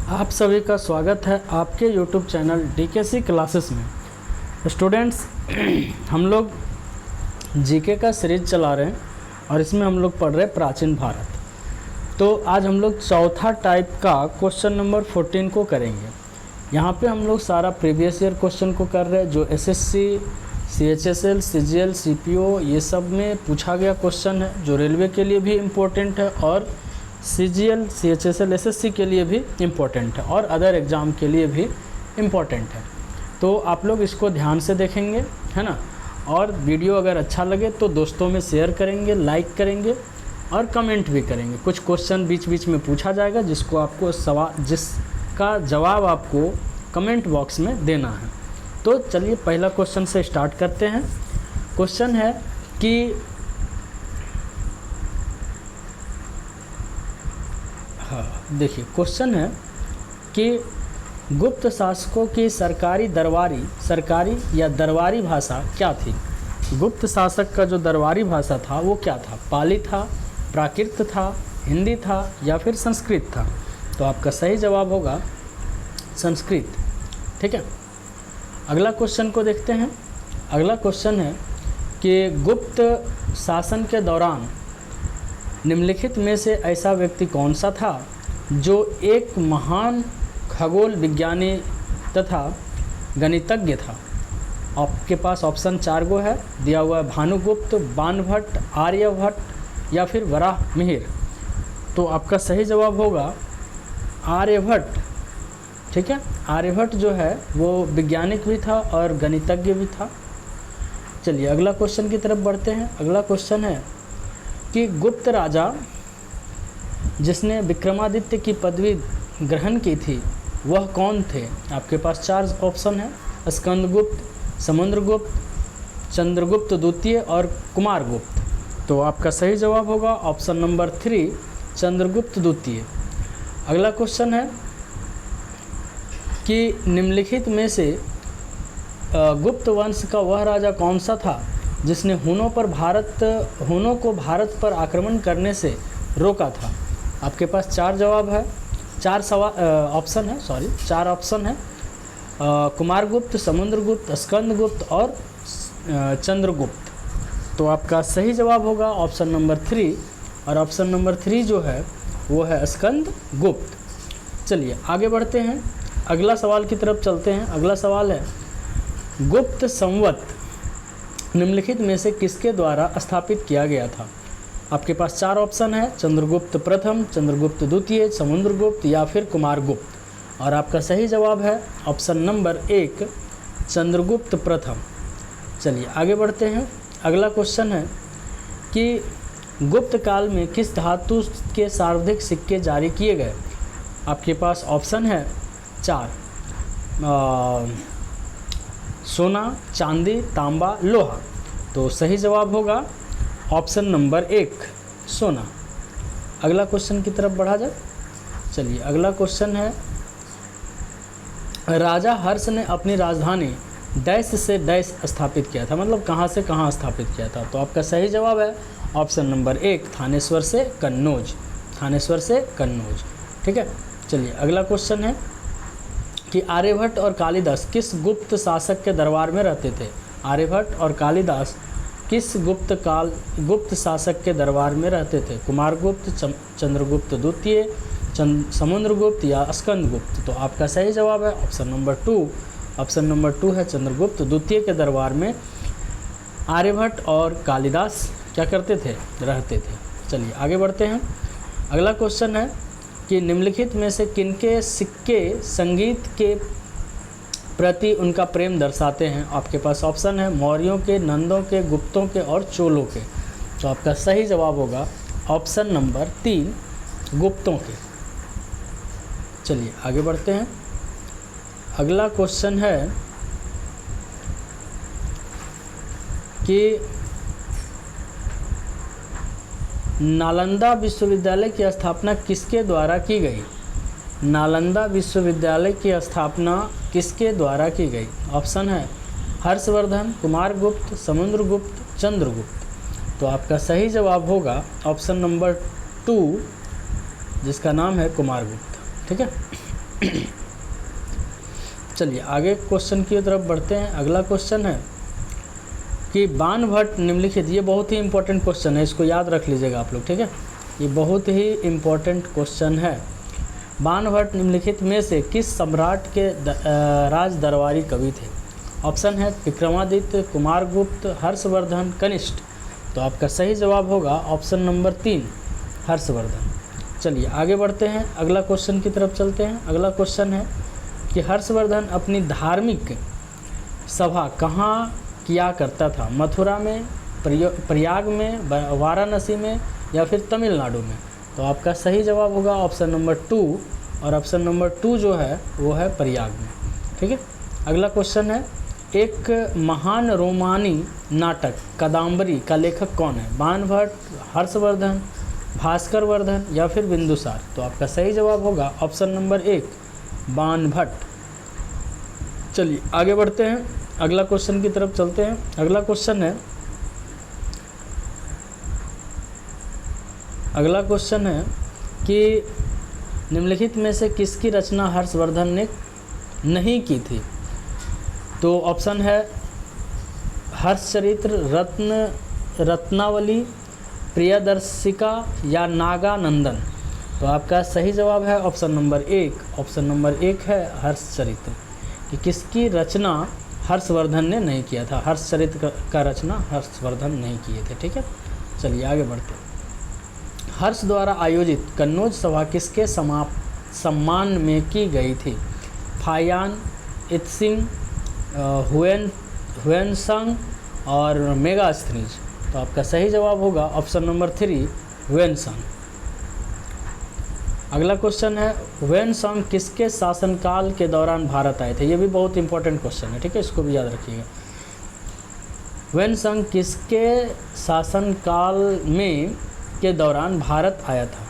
आप सभी का स्वागत है आपके YouTube चैनल डीकेसी क्लासेस में। स्टूडेंट्स, हम लोग जीके का सीरीज चला रहे हैं और इसमें हम लोग पढ़ रहे हैं प्राचीन भारत। तो आज हम लोग चौथा टाइप का क्वेश्चन नंबर 14 को करेंगे। यहाँ पे हम लोग सारा प्रीवियस ईयर क्वेश्चन को कर रहे हैं जो एसएससी, सीएचएसएल, सीजीएल, सीपीओ ये सब में पूछा गया क्वेश्चन है, जो रेलवे के लिए भी इम्पोर्टेंट है और सीजीएल, सीएचएसएल, एसएससी के लिए भी इम्पोर्टेंट है और अदर एग्ज़ाम के लिए भी इम्पोर्टेंट है। तो आप लोग इसको ध्यान से देखेंगे, है ना। और वीडियो अगर अच्छा लगे तो दोस्तों में शेयर करेंगे, लाइक करेंगे और कमेंट भी करेंगे। कुछ क्वेश्चन बीच बीच में पूछा जाएगा जिसका जवाब आपको कमेंट बॉक्स में देना है। तो चलिए पहला क्वेश्चन से स्टार्ट करते हैं। क्वेश्चन है कि देखिए, क्वेश्चन है कि गुप्त शासकों की सरकारी या दरबारी भाषा क्या थी। गुप्त शासक का जो दरबारी भाषा था वो क्या था? पाली था, प्राकृत था, हिंदी था या फिर संस्कृत था? तो आपका सही जवाब होगा संस्कृत। ठीक है, अगला क्वेश्चन को देखते हैं। अगला क्वेश्चन है कि गुप्त शासन के दौरान निम्नलिखित में से ऐसा व्यक्ति कौन सा था जो एक महान खगोल विज्ञानी तथा गणितज्ञ था? आपके पास ऑप्शन 4 गो है दिया हुआ है, भानुगुप्त, बाणभट्ट, आर्यभट्ट या फिर वराहमिहिर। तो आपका सही जवाब होगा आर्यभट्ट। ठीक है, आर्यभट्ट जो है वो वैज्ञानिक भी था और गणितज्ञ भी था। चलिए अगला क्वेश्चन की तरफ बढ़ते हैं। अगला क्वेश्चन है कि गुप्त राजा जिसने विक्रमादित्य की पदवी ग्रहण की थी वह कौन थे? आपके पास 4 ऑप्शन है, स्कंदगुप्त, समुद्रगुप्त, चंद्रगुप्त द्वितीय और कुमारगुप्त। तो आपका सही जवाब होगा ऑप्शन नंबर 3, चंद्रगुप्त द्वितीय। अगला क्वेश्चन है कि निम्नलिखित में से गुप्त वंश का वह राजा कौन सा था जिसने हुनों को भारत पर आक्रमण करने से रोका था? आपके पास 4 जवाब है, 4 ऑप्शन है, कुमारगुप्त, समुद्रगुप्त, स्कंदगुप्त और चंद्रगुप्त। तो आपका सही जवाब होगा ऑप्शन नंबर 3 और ऑप्शन नंबर 3 जो है वो है स्कंदगुप्त। चलिए आगे बढ़ते हैं, अगला सवाल की तरफ चलते हैं। अगला सवाल है गुप्त संवत निम्नलिखित में से किसके द्वारा स्थापित किया गया था? आपके पास 4 ऑप्शन है, चंद्रगुप्त प्रथम, चंद्रगुप्त द्वितीय, समुद्रगुप्त या फिर कुमारगुप्त। और आपका सही जवाब है ऑप्शन नंबर 1, चंद्रगुप्त प्रथम। चलिए आगे बढ़ते हैं। अगला क्वेश्चन है कि गुप्त काल में किस धातु के सर्वाधिक सिक्के जारी किए गए? आपके पास ऑप्शन है 4, सोना, चांदी, तांबा, लोहा। तो सही जवाब होगा ऑप्शन नंबर 1, सोना। अगला क्वेश्चन की तरफ बढ़ा जाए। चलिए अगला क्वेश्चन है राजा हर्ष ने अपनी राजधानी डैश से डैश स्थापित किया था, मतलब कहाँ से कहाँ स्थापित किया था? तो आपका सही जवाब है ऑप्शन नंबर 1, थानेश्वर से कन्नौज। थानेश्वर से कन्नौज। ठीक है, चलिए अगला क्वेश्चन है कि आर्यभट्ट और कालिदास किस गुप्त शासक के दरबार में रहते थे? आर्यभट्ट और कालिदास किस गुप्त शासक के दरबार में रहते थे? कुमारगुप्त, चंद्रगुप्त द्वितीय, समुद्रगुप्त या स्कंदगुप्त? तो आपका सही जवाब है ऑप्शन नंबर 2। ऑप्शन नंबर 2 है चंद्रगुप्त द्वितीय के दरबार में आर्यभट्ट और कालिदास क्या करते थे? रहते थे। चलिए आगे बढ़ते हैं। अगला क्वेश्चन है कि निम्नलिखित में से किनके सिक्के संगीत के प्रति उनका प्रेम दर्शाते हैं? आपके पास ऑप्शन है मौर्यों के, नंदों के, गुप्तों के और चोलों के। तो आपका सही जवाब होगा ऑप्शन नंबर 3, गुप्तों के। चलिए आगे बढ़ते हैं। अगला क्वेश्चन है कि नालंदा विश्वविद्यालय की स्थापना किसके द्वारा की गई? नालंदा विश्वविद्यालय की स्थापना किसके द्वारा की गई? ऑप्शन है हर्षवर्धन, कुमारगुप्त, समुद्रगुप्त, चंद्रगुप्त। तो आपका सही जवाब होगा ऑप्शन नंबर 2, जिसका नाम है कुमारगुप्त। ठीक है, चलिए आगे क्वेश्चन की तरफ बढ़ते हैं। अगला क्वेश्चन है कि बाणभट्ट निम्नलिखित, ये बहुत ही इंपॉर्टेंट क्वेश्चन है, इसको याद रख लीजिएगा आप लोग, ठीक है। ये बहुत ही इम्पोर्टेंट क्वेश्चन है। बाणभट्ट निम्नलिखित में से किस सम्राट के राज दरबारी कवि थे? ऑप्शन है विक्रमादित्य, कुमारगुप्त, हर्षवर्धन, कनिष्ठ। तो आपका सही जवाब होगा ऑप्शन नंबर 3 हर्षवर्धन। चलिए आगे बढ़ते हैं, अगला क्वेश्चन की तरफ चलते हैं। अगला क्वेश्चन है कि हर्षवर्धन अपनी धार्मिक सभा कहाँ किया करता था? मथुरा में, प्रयाग में, वाराणसी में या फिर तमिलनाडु में? तो आपका सही जवाब होगा ऑप्शन नंबर 2, और ऑप्शन नंबर 2 जो है वो है प्रयाग में, ठीक है। अगला क्वेश्चन है, एक महान रोमानी नाटक कादम्बरी का लेखक कौन है? बाणभट्ट, हर्षवर्धन, भास्कर वर्धन या फिर बिंदुसार? तो आपका सही जवाब होगा ऑप्शन नंबर 1 बाणभट्ट। चलिए आगे बढ़ते हैं, अगला क्वेश्चन की तरफ चलते हैं। अगला क्वेश्चन है कि निम्नलिखित में से किसकी रचना हर्षवर्धन ने नहीं की थी? तो ऑप्शन है हर्षचरित्र, रत्नावली, प्रियदर्शिका या नागानंदन? तो आपका सही जवाब है ऑप्शन नंबर 1। ऑप्शन नंबर 1 है हर्षचरित्र, कि किसकी रचना हर्षवर्धन ने नहीं किया था। हर्षचरित्र का रचना हर्षवर्धन नहीं किए थे, ठीक है। चलिए आगे बढ़ते हैं। हर्ष द्वारा आयोजित कन्नौज सभा किसके सम्मान में की गई थी? फायान, इत्सिंग, हुएनसांग और मेगास्थनीज? तो आपका सही जवाब होगा ऑप्शन नंबर 3 हुएनसांग। अगला क्वेश्चन है, हुएनसांग किसके शासनकाल के दौरान भारत आए थे? ये भी बहुत इंपॉर्टेंट क्वेश्चन है, ठीक है, इसको भी याद रखिएगा। हुएनसांग किसके शासनकाल में के दौरान भारत आया था?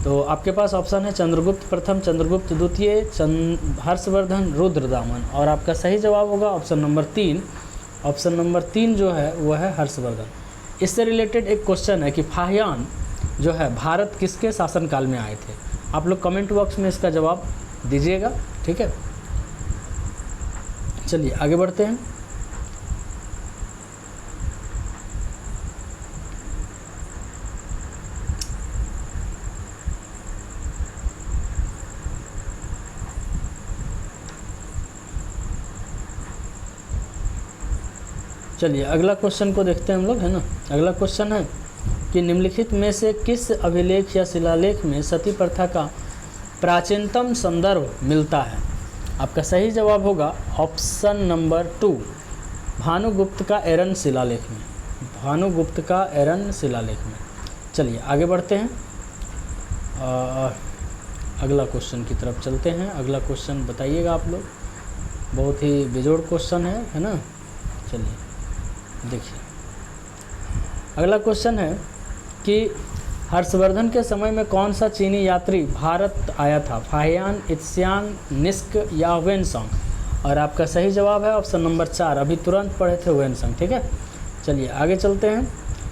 तो आपके पास ऑप्शन है चंद्रगुप्त प्रथम, चंद्रगुप्त द्वितीय, हर्षवर्धन, रुद्रदामन, और आपका सही जवाब होगा ऑप्शन नंबर 3। ऑप्शन नंबर 3 जो है वो है हर्षवर्धन। इससे रिलेटेड एक क्वेश्चन है कि फाहियान जो है भारत किसके शासनकाल में आए थे? आप लोग कमेंट बॉक्स में इसका जवाब दीजिएगा, ठीक है। चलिए आगे बढ़ते हैं। चलिए अगला क्वेश्चन को देखते हैं हम लोग, है ना। अगला क्वेश्चन है कि निम्नलिखित में से किस अभिलेख या शिलालेख में सती प्रथा का प्राचीनतम संदर्भ मिलता है? आपका सही जवाब होगा ऑप्शन नंबर 2 भानुगुप्त का एरन शिलालेख में। भानुगुप्त का एरन शिलालेख में। चलिए आगे बढ़ते हैं, अगला क्वेश्चन की तरफ चलते हैं। अगला क्वेश्चन बताइएगा आप लोग, बहुत ही बेजोड़ क्वेश्चन है ना। चलिए देखिए, अगला क्वेश्चन है कि हर्षवर्धन के समय में कौन सा चीनी यात्री भारत आया था? फाहियान, इत्स्यांग, निष्क या हुएनसांग? और आपका सही जवाब है ऑप्शन नंबर 4, अभी तुरंत पढ़े थे हुएनसांग, ठीक है। चलिए आगे चलते हैं।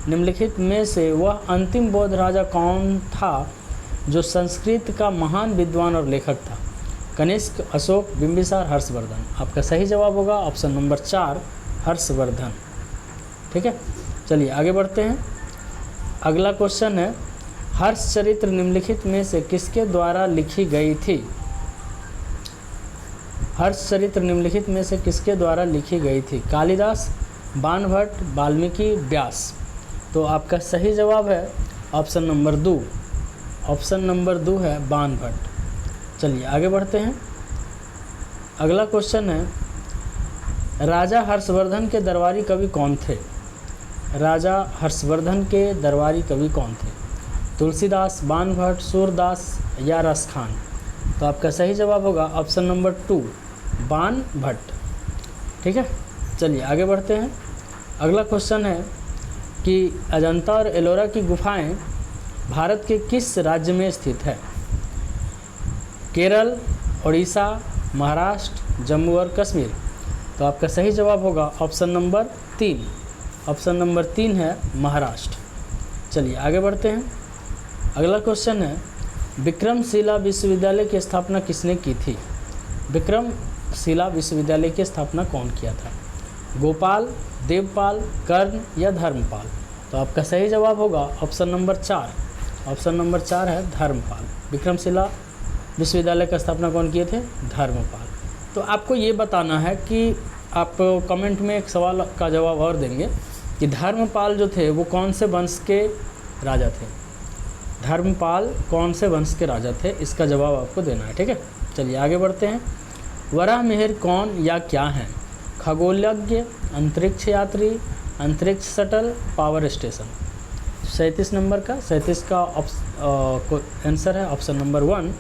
निम्नलिखित में से वह अंतिम बौद्ध राजा कौन था जो संस्कृत का महान विद्वान और लेखक था? कनिष्क, अशोक, बिंबिसार, हर्षवर्धन? आपका सही जवाब होगा ऑप्शन नंबर 4 हर्षवर्धन, ठीक है। चलिए आगे बढ़ते हैं। अगला क्वेश्चन है, हर्षचरित्र निम्नलिखित में से किसके द्वारा लिखी गई थी? हर्षचरित्र निम्नलिखित में से किसके द्वारा लिखी गई थी? कालिदास, बाणभट्ट, वाल्मीकि, व्यास? तो आपका सही जवाब है ऑप्शन नंबर 2। ऑप्शन नंबर 2 है बाणभट्ट। चलिए आगे बढ़ते हैं। अगला क्वेश्चन है, राजा हर्षवर्धन के दरबारी कवि कौन थे? राजा हर्षवर्धन के दरबारी कवि कौन थे? तुलसीदास, बाणभट्ट, सूरदास या रसखान? तो आपका सही जवाब होगा ऑप्शन नंबर 2 बाणभट्ट, ठीक है। चलिए आगे बढ़ते हैं। अगला क्वेश्चन है कि अजंता और एलोरा की गुफाएं भारत के किस राज्य में स्थित है? केरल, उड़ीसा, महाराष्ट्र, जम्मू और कश्मीर? तो आपका सही जवाब होगा ऑप्शन नंबर 3। ऑप्शन नंबर 3 है महाराष्ट्र। चलिए आगे बढ़ते हैं। अगला क्वेश्चन है, विक्रमशिला विश्वविद्यालय की स्थापना किसने की थी? विक्रमशिला विश्वविद्यालय की स्थापना कौन किया था? गोपाल, देवपाल, कर्ण या धर्मपाल? तो आपका सही जवाब होगा ऑप्शन नंबर 4। ऑप्शन नंबर 4 है धर्मपाल। विक्रमशिला विश्वविद्यालय का स्थापना कौन किए थे? धर्मपाल। तो आपको ये बताना है कि आप कमेंट में एक सवाल का जवाब और देंगे कि धर्मपाल जो थे वो कौन से वंश के राजा थे? धर्मपाल कौन से वंश के राजा थे, इसका जवाब आपको देना है। ठीक है, चलिए आगे बढ़ते हैं। वराहमिहिर कौन या क्या है? खगोलज्ञ, अंतरिक्ष यात्री, अंतरिक्ष शटल, पावर स्टेशन? 37 का आंसर है ऑप्शन नंबर 1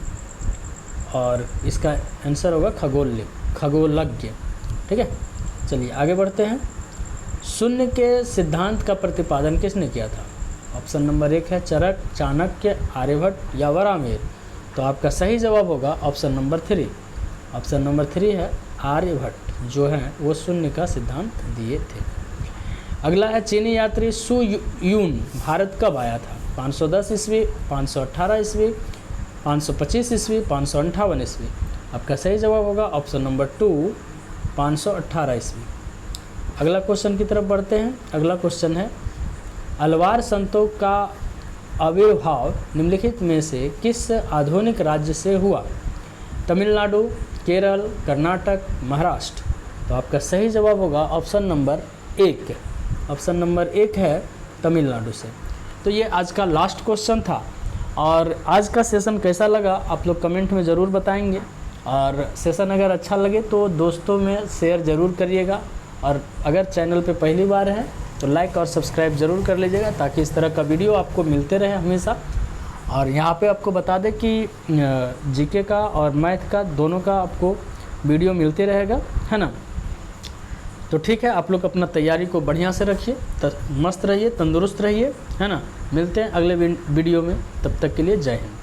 और इसका आंसर होगा खगोलज्ञ। ठीक है, चलिए आगे बढ़ते हैं। शून्य के सिद्धांत का प्रतिपादन किसने किया था? ऑप्शन नंबर 1 है चरक, चाणक्य, आर्यभट्ट या वराहमिहिर? तो आपका सही जवाब होगा ऑप्शन नंबर 3। ऑप्शन नंबर 3 है आर्यभट्ट जो है वो शून्य का सिद्धांत दिए थे। अगला है चीनी यात्री सु यून भारत कब आया था? 510 ईस्वी, 518 ईस्वी, 525 ईस्वी, 558 ईस्वी? आपका सही जवाब होगा ऑप्शन नंबर 2 518 ईस्वी। अगला क्वेश्चन की तरफ बढ़ते हैं। अगला क्वेश्चन है अलवार संतों का आविर्भाव निम्नलिखित में से किस आधुनिक राज्य से हुआ? तमिलनाडु, केरल, कर्नाटक, महाराष्ट्र? तो आपका सही जवाब होगा ऑप्शन नंबर 1। ऑप्शन नंबर 1 है तमिलनाडु से। तो ये आज का लास्ट क्वेश्चन था और आज का सेशन कैसा लगा आप लोग कमेंट में ज़रूर बताएंगे और सेशन अगर अच्छा लगे तो दोस्तों में शेयर ज़रूर करिएगा और अगर चैनल पे पहली बार है तो लाइक और सब्सक्राइब ज़रूर कर लीजिएगा ताकि इस तरह का वीडियो आपको मिलते रहे हमेशा। और यहाँ पे आपको बता दें कि जीके का और मैथ का दोनों का आपको वीडियो मिलते रहेगा, है ना। तो ठीक है, आप लोग अपना तैयारी को बढ़िया से रखिए, मस्त रहिए, तंदुरुस्त रहिए, है ना। मिलते हैं अगले वीडियो में, तब तक के लिए जय हिंद।